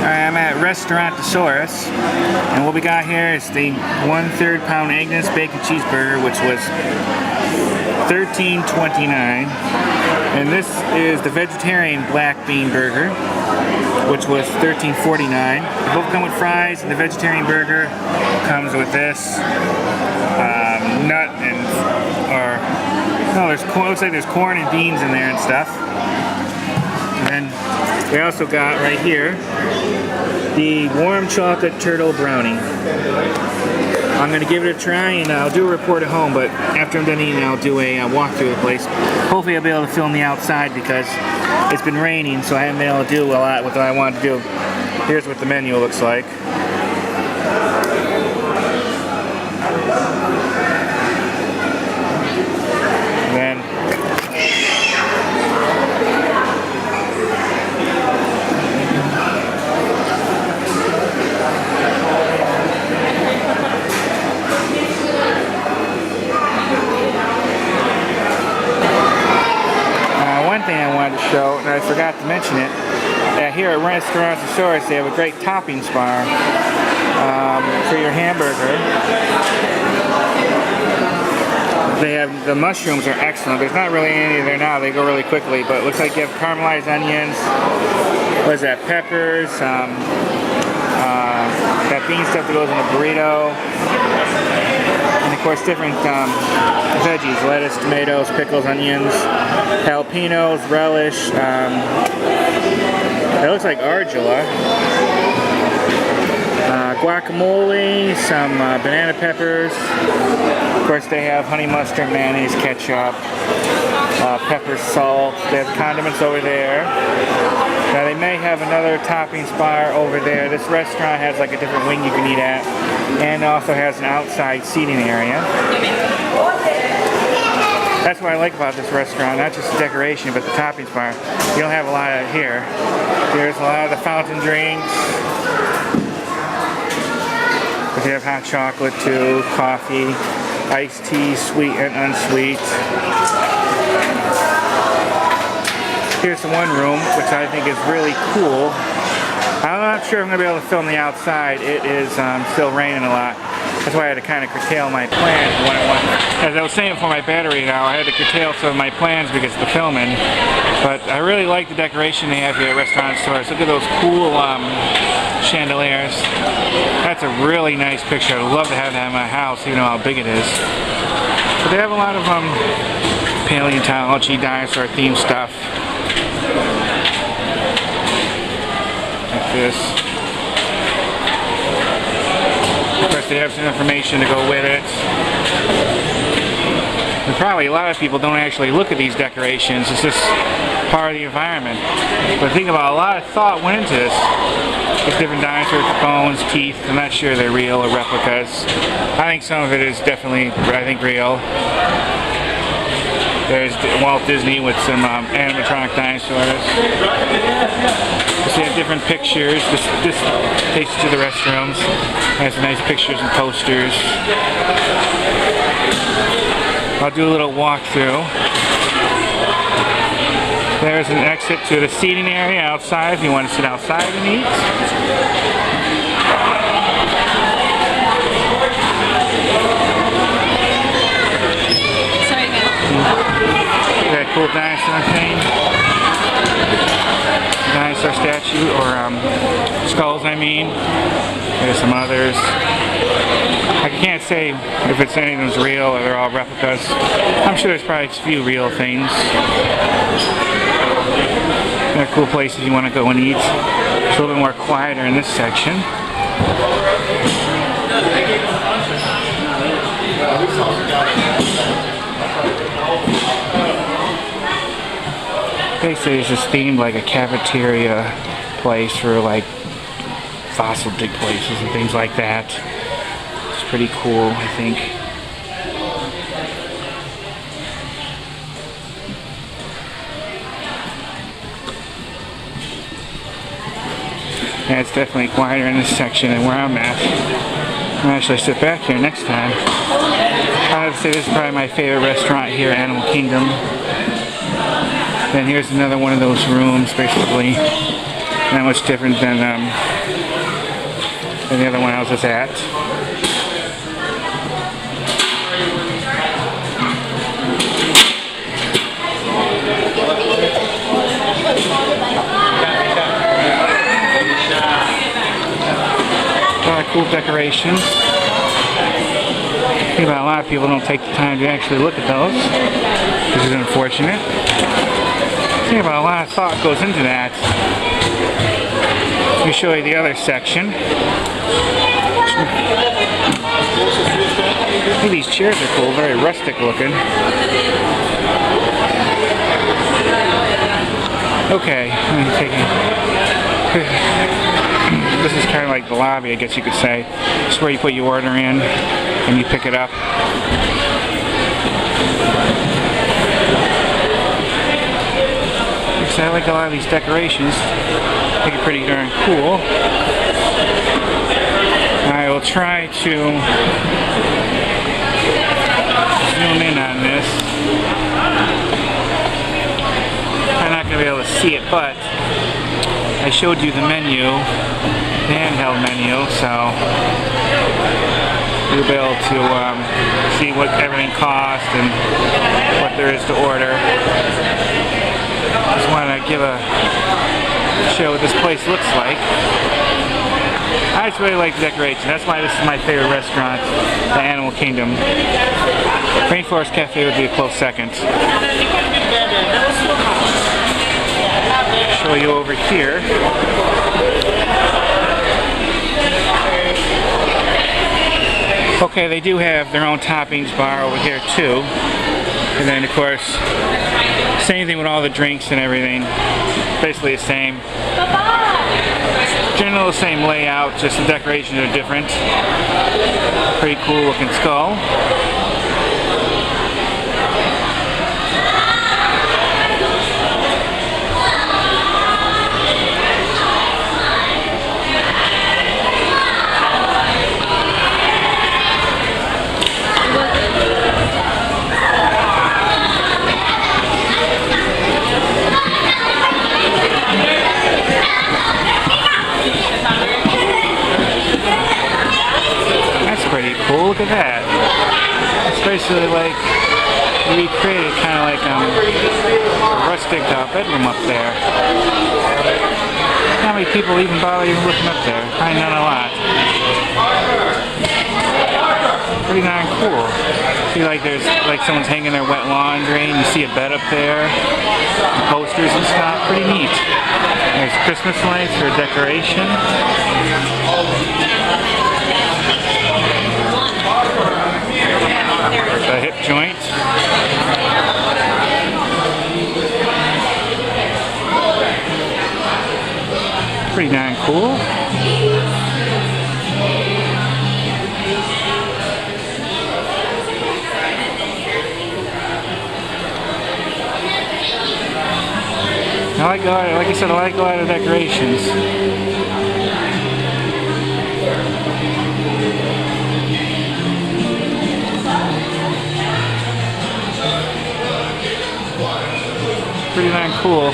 I'm at Restaurantosaurus, and what we got here is the 1/3 pound eggness bacon cheeseburger, which was $13.29, and this is the vegetarian black bean burger, which was $13.49. They both come with fries, and the vegetarian burger comes with this nut and there's corn. Looks like there's corn and beans in there and stuff. And then we also got right here the warm chocolate turtle brownie. I'm going to give it a try, and I'll do a report at home, but after I'm done eating, I'll do a walkthrough of the place. Hopefully I'll be able to film the outside because it's been raining, so I haven't been able to do a lot with what I wanted to do. Here's what the menu looks like. One thing I wanted to show, and I forgot to mention it, here at Restaurantosaurus they have a great toppings bar for your hamburger. They have, the mushrooms are excellent. There's not really any there now, they go really quickly, but it looks like you have caramelized onions, what is that, peppers, that bean stuff that goes in a burrito, and of course different veggies, lettuce, tomatoes, pickles, onions, jalapenos, relish, that looks like arugula, guacamole, some banana peppers. Of course they have honey mustard, mayonnaise, ketchup, pepper, salt. They have condiments over there. Now they may have another toppings bar over there. This restaurant has like a different wing you can eat at, and also has an outside seating area. That's what I like about this restaurant, not just the decoration, but the toppings bar. You don't have a lot of it here. There's a lot of the fountain drinks. But they have hot chocolate too, coffee, iced tea, sweet and unsweet. Here's the one room, which I think is really cool. I'm not sure if I'm going to be able to film the outside. It is still raining a lot. That's why I had to kind of curtail my plans. As I was saying for my battery now, I had to curtail some of my plans because of the filming. But I really like the decoration they have here at Restaurantosaurus. Look at those cool chandeliers. That's a really nice picture. I'd love to have that in my house, even though how big it is. But they have a lot of paleontology, dinosaur-themed stuff. Like this. Of course, they have some information to go with it. And probably a lot of people don't actually look at these decorations. It's just part of the environment. But think about, a lot of thought went into this. There's different dinosaur bones, teeth. I'm not sure they're real or replicas. I think some of it is definitely, real. There's Walt Disney with some animatronic dinosaurs. So you have different pictures. This takes you to the restrooms. Has some nice pictures and posters. I'll do a little walkthrough. There's an exit to the seating area outside if you want to sit outside and eat. That cool dinosaur thing. Dinosaur statue, or skulls I mean. There's some others. I can't say if it's anything's real or they're all replicas. I'm sure there's probably a few real things. A cool place if you want to go and eat. It's a little bit more quieter in this section. Basically it's just themed like a cafeteria place for like fossil dig places and things like that. It's pretty cool, I think. Yeah, it's definitely quieter in this section than where I'm at. I'll actually sit back here next time. I would say this is probably my favorite restaurant here, Animal Kingdom. Then here's another one of those rooms, basically. Not much different than the other one I was just at. A lot of cool decorations. I think about a lot of people don't take the time to actually look at those, which is unfortunate. I think about a lot of thought goes into that. Let me show you the other section. I think these chairs are cool, very rustic looking. Okay, let me take it. This is kind of like the lobby, I guess you could say. It's where you put your order in and you pick it up. I like a lot of these decorations. I think it's pretty darn cool. I will try to zoom in on this. I'm not going to be able to see it, but I showed you the menu, the handheld menu, so you'll be able to see what everything costs and what there is to order. Just want to give a show what this place looks like. I just really like the decoration. That's why this is my favorite restaurant, the Animal Kingdom. Rainforest Cafe would be a close second. Show you over here. Okay, they do have their own toppings bar over here too. And then of course, same thing with all the drinks and everything. Basically the same. Generally the same layout, just the decorations are different. Pretty cool looking skull. Look at that. It's basically like recreated, kind of like a rustic bedroom up there. How many people even bother even looking up there? Probably not a lot. Pretty darn cool. See, like there's like someone's hanging their wet laundry, and you see a bed up there, and posters and stuff. Pretty neat. There's Christmas lights for decoration. The hip joint. Pretty darn cool. Like I said, I like a lot of decorations. Pretty darn cool.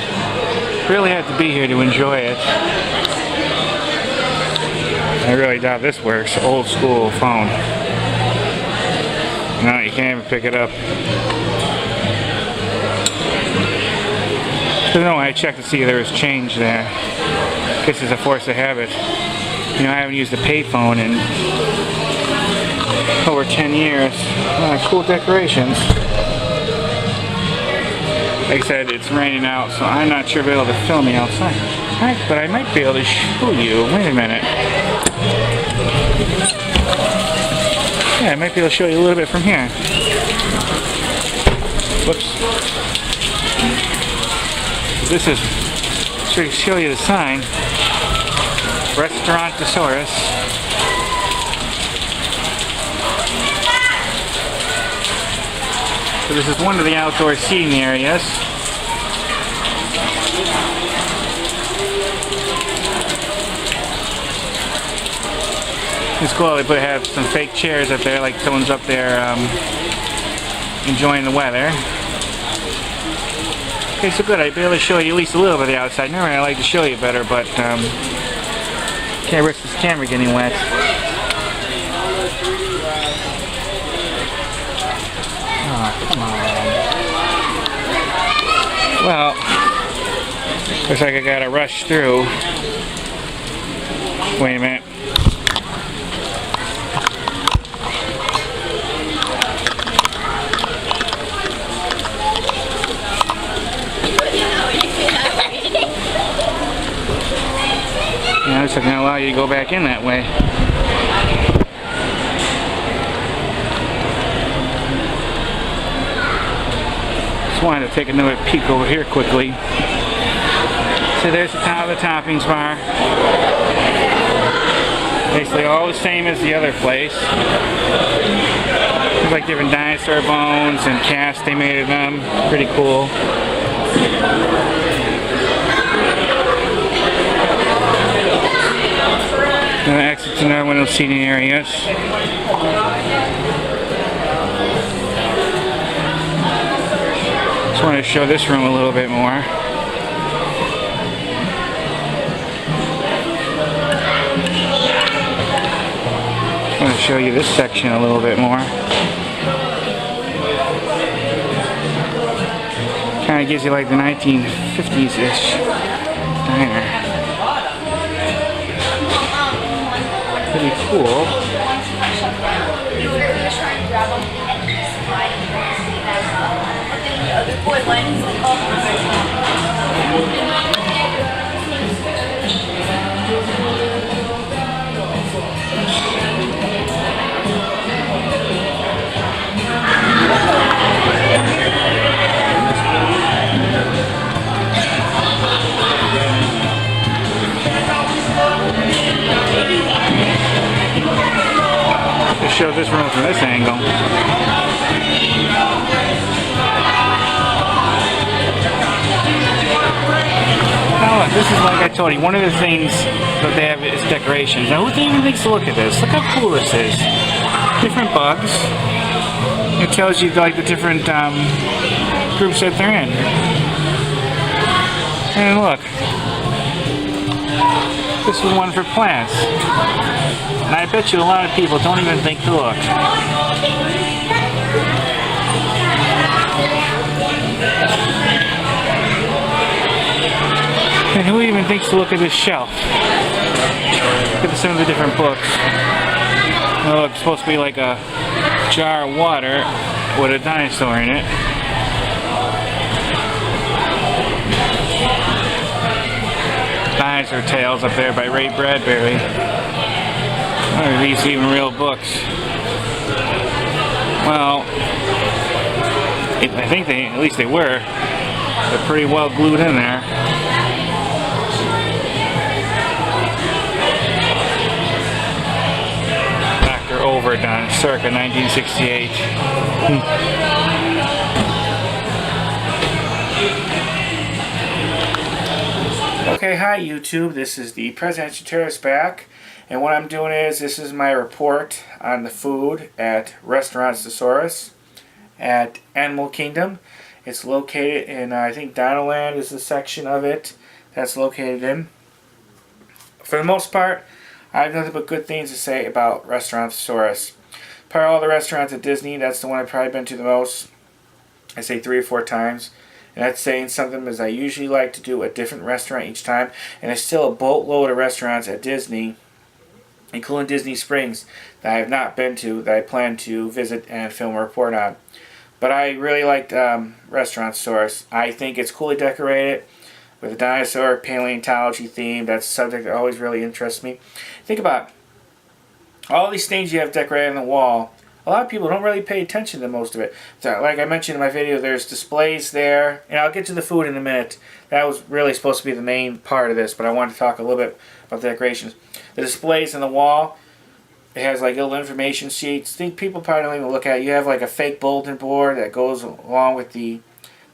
Really had to be here to enjoy it. I really doubt this works. Old school phone. No, you can't even pick it up. I don't know, I checked to see if there was change there. I guess it's a force of habit. You know, I haven't used a payphone in over 10 years. Cool decorations. Like I said, it's raining out, so I'm not sure if I'll be able to film me outside. Alright, but I might be able to show you. Wait a minute. Yeah, I might be able to show you a little bit from here. Whoops. This is, to show you the sign, Restaurantosaurus. So this is one of the outdoor seating areas. It's cool, they have some fake chairs up there, like someone's up there enjoying the weather. Okay, so good. I barely show you at least a little bit of the outside. Normally I like to show you better, but can't risk this camera getting wet. Oh, come on. Well, looks like I gotta rush through. Wait a minute. Yeah, this is going to allow you to go back in that way. Just wanted to take another peek over here quickly. So there's the top of the toppings bar. Basically all the same as the other place. There's like different dinosaur bones and casts they made of them. Pretty cool. Now exit to another one of those seating areas. Just wanted to show this room a little bit more. Just want to show you this section a little bit more. Kind of gives you like the 1950s-ish diner. Pretty cool. Show this room from this angle. Now look, this is like I told you, one of the things that they have is decorations. Now who even thinks to look at this? Look how cool this is. Different bugs. It tells you like the different groups that they're in. And look. This is one for plants. And I bet you a lot of people don't even think to look. And who even thinks to look at this shelf? Look at some of the different books. Oh, it's supposed to be like a jar of water with a dinosaur in it. Dinosaur Tales up there by Ray Bradbury. Are these even real books? Well, I think at least they were. They're pretty well glued in there. Dr. Overdone, circa 1968. Okay, hi YouTube, this is the Presidential Terrace back, and what I'm doing is, this is my report on the food at Restaurantosaurus at Animal Kingdom. It's located in, I think Dinoland is the section of it that's located in. For the most part, I have nothing but good things to say about Restaurantosaurus. Probably all the restaurants at Disney, that's the one I've probably been to the most. I say 3 or 4 times. And that's saying something, because I usually like to do a different restaurant each time. And there's still a boatload of restaurants at Disney, including Disney Springs, that I have not been to, that I plan to visit and film a report on. But I really liked Restaurantosaurus. I think it's coolly decorated with a dinosaur paleontology theme. That's a subject that always really interests me. Think about all these things you have decorated on the wall. A lot of people don't really pay attention to most of it. So, like I mentioned in my video, there's displays there. And I'll get to the food in a minute. That was really supposed to be the main part of this, but I wanted to talk a little bit about the decorations. The displays on the wall, it has like little information sheets. I think people probably don't even look at it. You have like a fake bulletin board that goes along with the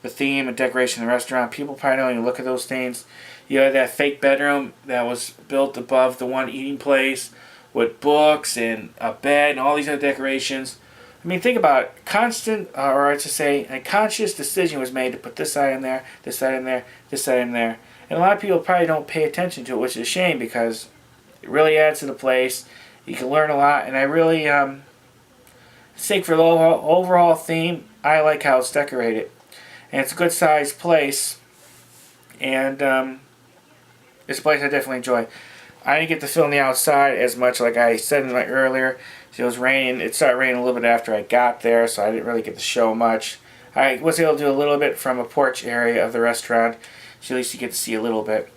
theme and decoration of the restaurant. People probably don't even look at those things. You have that fake bedroom that was built above the one eating place, with books and a bed and all these other decorations. I mean, think about it. Constant, or I should say, a conscious decision was made to put this side in there, this side in there, this side in there. And a lot of people probably don't pay attention to it, which is a shame because it really adds to the place. You can learn a lot, and I really think for the overall theme, I like how it's decorated. And it's a good sized place, and it's a place I definitely enjoy. I didn't get to film the outside as much, like I said earlier. It was raining. It started raining a little bit after I got there, so I didn't really get to show much. I was able to do a little bit from a porch area of the restaurant, so at least you get to see a little bit.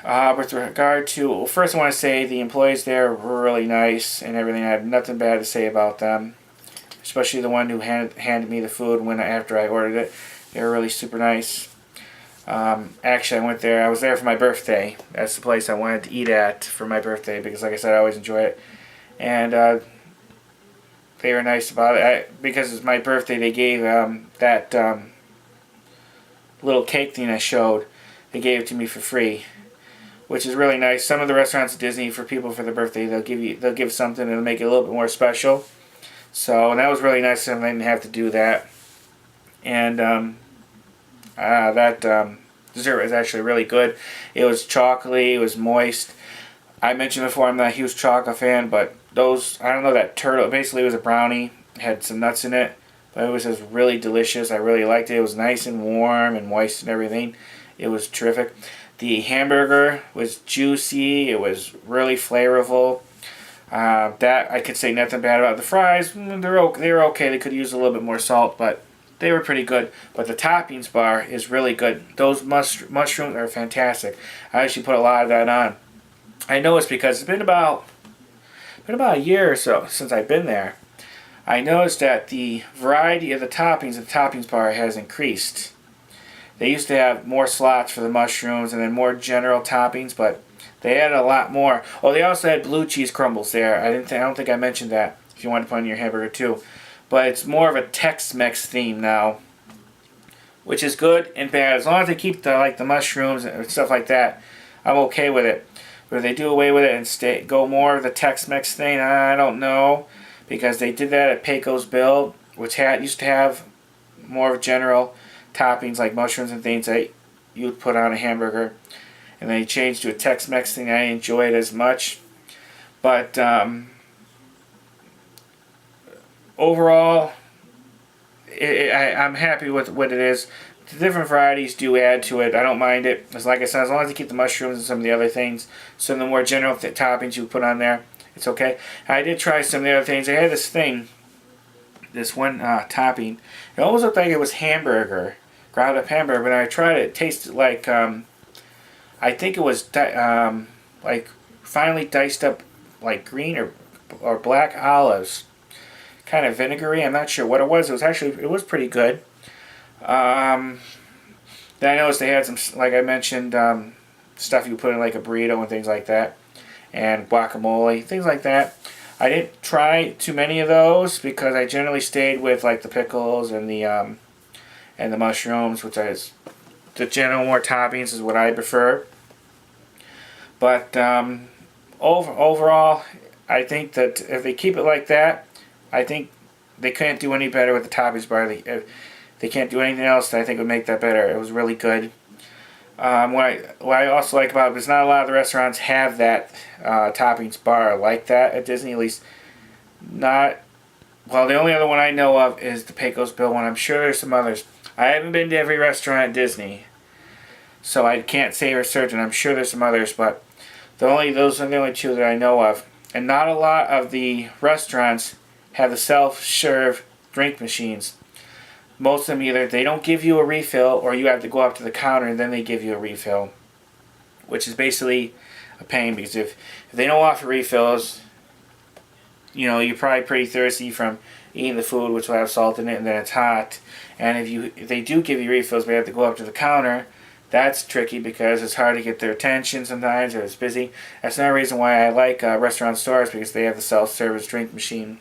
With regard to, well, first I want to say the employees there were really nice and everything. I had nothing bad to say about them, especially the one who handed me the food after I ordered it. They were really super nice. Actually, I was there for my birthday. That's the place I wanted to eat at for my birthday because, like I said, I always enjoy it. And they were nice about it. Because it's my birthday, they gave that little cake thing I showed. They gave it to me for free, which is really nice. Some of the restaurants at Disney, for people for their birthday, they'll give something and make it a little bit more special. So, and that was really nice of them. I didn't have to do that. And that dessert was actually really good. It was chocolatey. It was moist. I mentioned before I'm not a huge chocolate fan, but those, I don't know, that turtle, basically it was a brownie. It had some nuts in it, but it was just really delicious. I really liked it. It was nice and warm and moist and everything. It was terrific. The hamburger was juicy. It was really flavorful. That I could say nothing bad about. The fries, they were okay. They could use a little bit more salt, but they were pretty good. But the toppings bar is really good. Those mushrooms are fantastic. I actually put a lot of that on. I know it's because it's been about a year or so since I've been there. I noticed that the variety of the toppings bar has increased. They used to have more slots for the mushrooms and then more general toppings, but they added a lot more. Oh, they also had blue cheese crumbles there. I don't think I mentioned that. If you want to put on your hamburger too, but it's more of a Tex-Mex theme now, which is good and bad. As long as they keep the mushrooms and stuff like that, I'm okay with it. But if they do away with it and go more of the Tex-Mex thing, I don't know, because they did that at Pecos Bill, which used to have more of general toppings like mushrooms and things that you would put on a hamburger, and then they changed to a Tex-Mex thing. I didn't enjoy it as much, but overall, I'm happy with what it is. The different varieties do add to it. I don't mind it. Like I said, as long as you keep the mushrooms and some of the other things, some of the more general toppings you put on there, it's okay. I did try some of the other things. I had this one topping. It almost looked like it was ground up hamburger. But when I tried it, it tasted like I think it was like finely diced up like green or black olives, kind of vinegary. I'm not sure what it was. It was pretty good. Then I noticed they had some, like I mentioned, stuff you put in like a burrito and things like that, and guacamole, things like that. I didn't try too many of those because I generally stayed with like the pickles and the mushrooms, which is the general more toppings is what I prefer. But overall, I think that if they keep it like that, I think they can't do any better with the toppings bar. They can't do anything else that I think would make that better. It was really good. What I also like about it is not a lot of the restaurants have that toppings bar like that at Disney. At least not. Well, the only other one I know of is the Pecos Bill one. I'm sure there's some others. I haven't been to every restaurant at Disney, so I can't say for certain. I'm sure there's some others, but those are the only two that I know of. And not a lot of the restaurants have the self-serve drink machines. Most of them either they don't give you a refill or you have to go up to the counter and then they give you a refill, which is basically a pain because if they don't offer refills, you're probably pretty thirsty from eating the food, which will have salt in it, and then it's hot. And if they do give you refills but you have to go up to the counter, that's tricky because it's hard to get their attention sometimes or it's busy. That's another reason why I like Restaurantosaurus, because they have the self-service drink machine.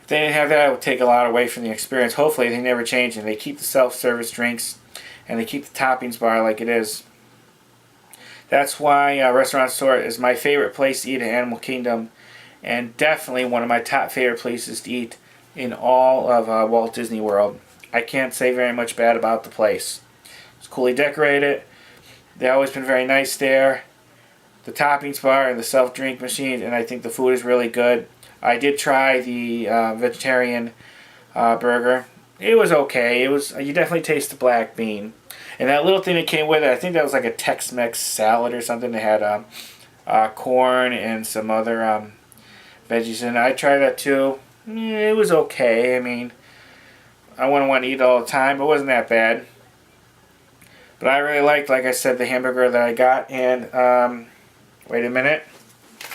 If they didn't have that, it would take a lot away from the experience. Hopefully they never change and they keep the self-service drinks and they keep the toppings bar like it is. That's why Restaurantosaurus is my favorite place to eat at Animal Kingdom, and definitely one of my top favorite places to eat in all of Walt Disney World. I can't say very much bad about the place. It's coolly decorated. They've always been very nice there. The toppings bar and the self-drink machine, and I think the food is really good. I did try the vegetarian burger. It was okay. It was, you definitely taste the black bean. And that little thing that came with it, I think that was like a Tex-Mex salad or something. They had corn and some other veggies in it. I tried that too. It was okay. I mean, I wouldn't want to eat it all the time, but it wasn't that bad. But I really liked, like I said, the hamburger that I got. And wait a minute.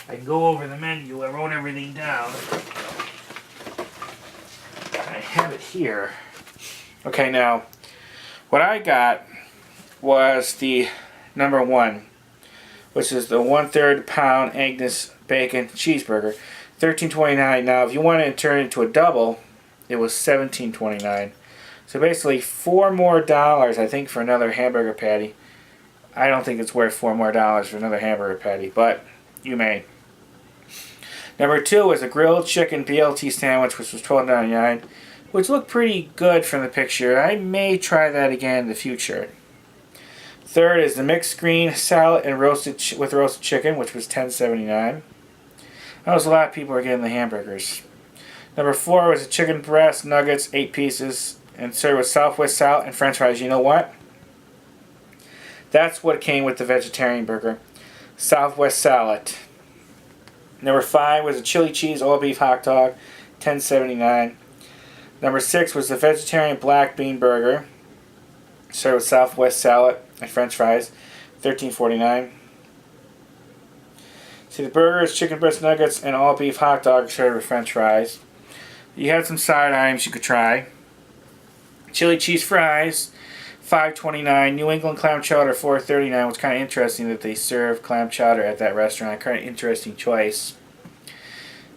I can go over the menu. I wrote everything down. I have it here. Okay, now, what I got was the number 1, which is the 1/3 pound Angus bacon cheeseburger, $13.29. Now, if you want to turn it into a double, it was $17.29. So basically, $4 more, I think, for another hamburger patty. I don't think it's worth $4 more for another hamburger patty, but you may. Number 2 was a grilled chicken BLT sandwich, which was $12.99, which looked pretty good from the picture. I may try that again in the future. Third is the mixed green salad and roasted chicken, which was $10.79. That was a lot of people are getting the hamburgers. Number 4 was a chicken breast nuggets, 8 pieces, and served with Southwest salad and French fries. You know what? That's what came with the vegetarian burger. Southwest salad. Number 5 was a chili cheese all beef hot dog, $10.79. Number 6 was the vegetarian black bean burger, served with Southwest salad and French fries, $13.49. See, the burgers, chicken breast nuggets, and all beef hot dog served with French fries. You had some side items you could try. Chili cheese fries, $5.29. New England clam chowder, $4.39. Which is kind of interesting that they serve clam chowder at that restaurant. Kind of interesting choice.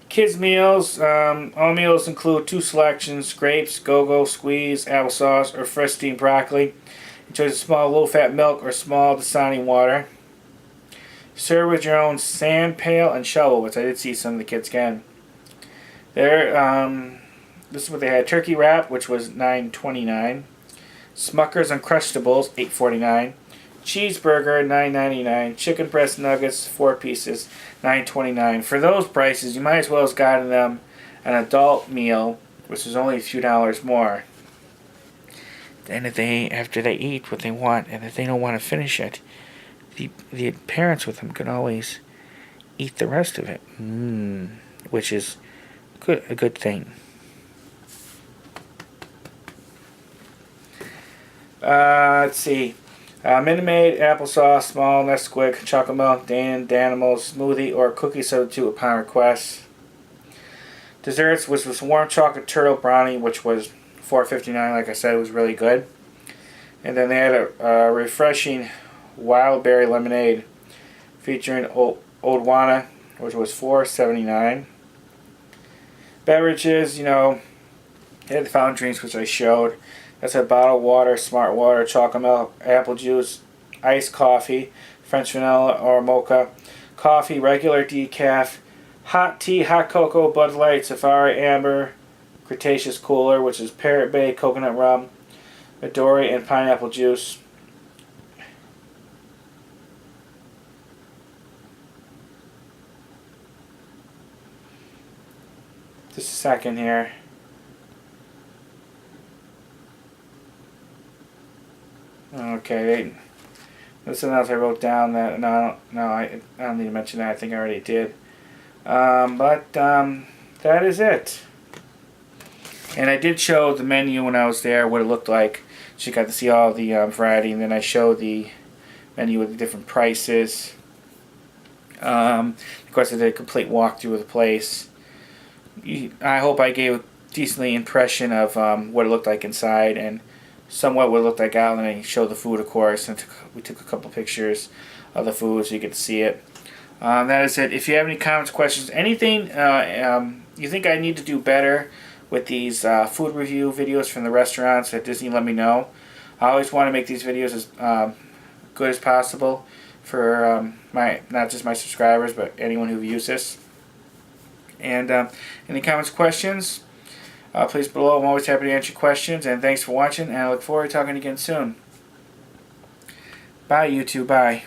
Kids meals, all meals include 2 selections: grapes, go-go, squeeze, applesauce, or fresh steamed broccoli. You choose a small low-fat milk or small Dasani water. Serve with your own sand pail and shovel, which I did see some of the kids getting. There, this is what they had: turkey wrap, which was $9.29. Smucker's Uncrustables, $8.49. Cheeseburger, $9.99. Chicken breast nuggets, 4 pieces, $9.29. For those prices, you might as well have gotten them an adult meal, which is only a few dollars more. Then after they eat what they want, and if they don't want to finish it, the parents with them can always eat the rest of it, which is a good thing. Let's see. Minute Maid, applesauce, small Nesquik, chocolate milk, Danimals, smoothie, or cookie substitute upon request. Desserts, which was warm chocolate turtle brownie, which was $4.59. Like I said, it was really good. And then they had a refreshing wild berry lemonade featuring Odwana, which was $4.79. Beverages, they had the fountain drinks, which I showed. That's a bottled water, smart water, chocolate milk, apple juice, iced coffee, French vanilla or mocha, coffee, regular decaf, hot tea, hot cocoa, Bud Light, Safari Amber, Cretaceous Cooler, which is Parrot Bay, coconut rum, Midori, and pineapple juice. Just a second here. Okay, there's something else I wrote down that I don't need to mention that. I think I already did. But that is it. And I did show the menu when I was there, what it looked like. So you got to see all the variety, and then I showed the menu with the different prices. Of course, I did a complete walkthrough of the place. I hope I gave a decently impression of what it looked like inside, and somewhat what it looked like out, and I showed the food, of course, and we took a couple pictures of the food so you get to see it. That is it. If you have any comments, questions, anything you think I need to do better with these food review videos from the restaurants at Disney, let me know. I always want to make these videos as good as possible for not just my subscribers, but anyone who views this. And any comments, questions, please below. I'm always happy to answer questions. And thanks for watching, and I look forward to talking again soon. Bye, YouTube. Bye.